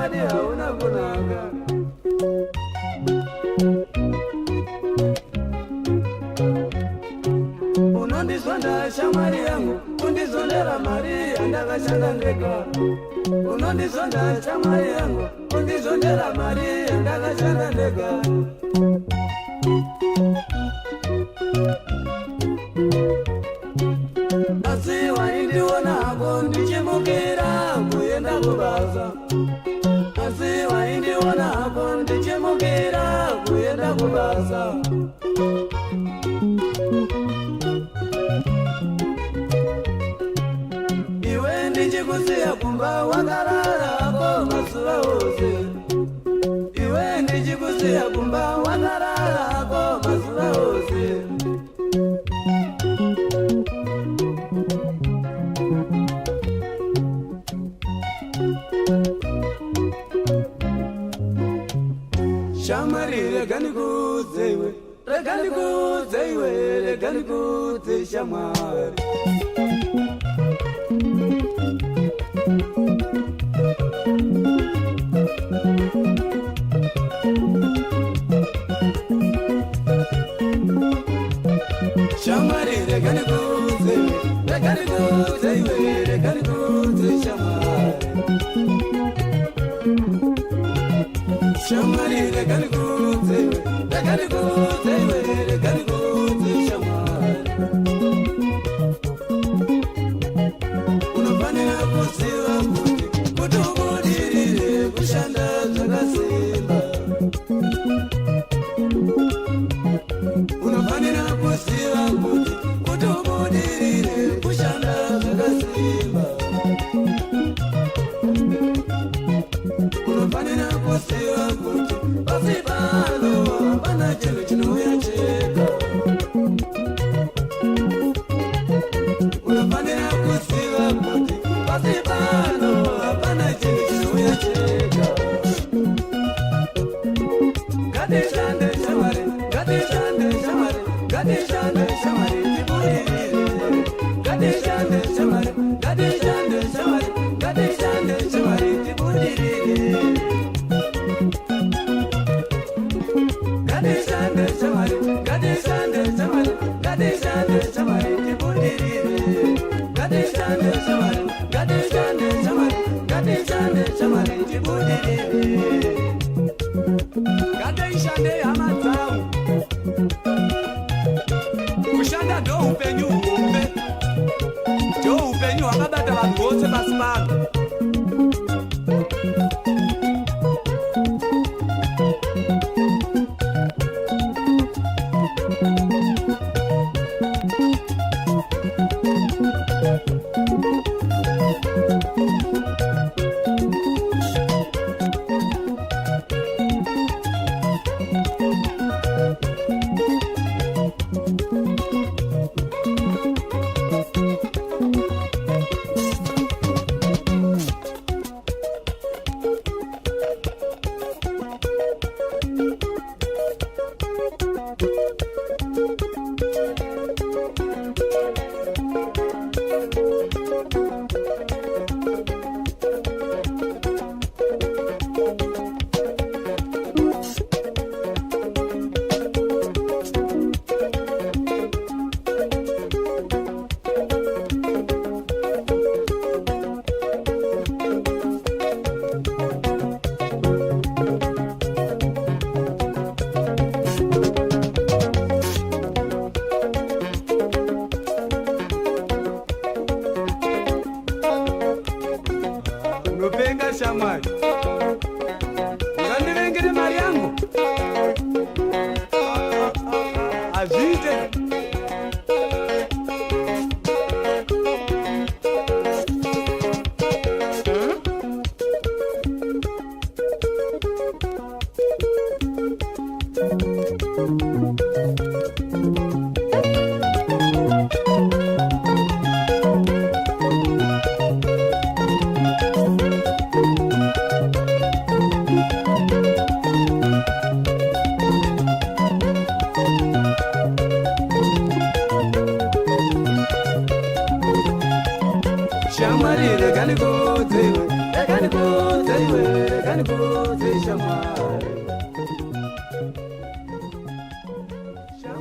shamwari hauna kunaka. Unondizonda shamwari yangu, undizondera mari yandakashanda ndega. Unondizonda shamwari yangu, undizondera mari yandakashanda ndega. Asi waindiona hako ndichimukira kuyenda kubaza. Asi waindiona hako ndichimukira kuyenda kubaza. Iwe ndichikusiya kumba wakarara hako masuva ose. Iwe ndichikusiya kumba wakarara hako masuva ose. Shamwari regani kudze iwe, regani kudze iwe, regani kudze shamwari. Shamwari regani kudze iwe, regani kudze iwe, regani kudze shamwari. Shamwari regani kudze iwe, regani kudze iwe, regani kudze shamwari. Unofanira kuziva kuti ubudirire kushanda zvakasimba. Unofanira kuziva kuti ubudirire kushanda zvakasimba. Unofanira kuziva kuti pasi pano hapana chinhu chinouya chega. Unofanira kuziva kuti pasi pano hapana chinhu chinouya chega. Ngatishande shamwari, ngatishande shamwari, ngatishande shamwari tibudirire. Ngatishande shamwari, ngatishande shamwari, ngatishande shamwari tibudirire. Ngatishande shamwari, ngatishande shamwari, ngatishande shamwari tibudirire. Ngatishande shamwari, ngatishande shamwari, ngatishande shamwari tibudirire. Ngatishande hama dzangu, kushanda ndo upenyu humbe, ndo upenyu hwakabata vanhu vose pasi pano. Unopenga shamwari, ngandivengere mari yangu azviite. Shamwari regani kudze iwe, Rekani kuze iwe, rekani kuze shamwari.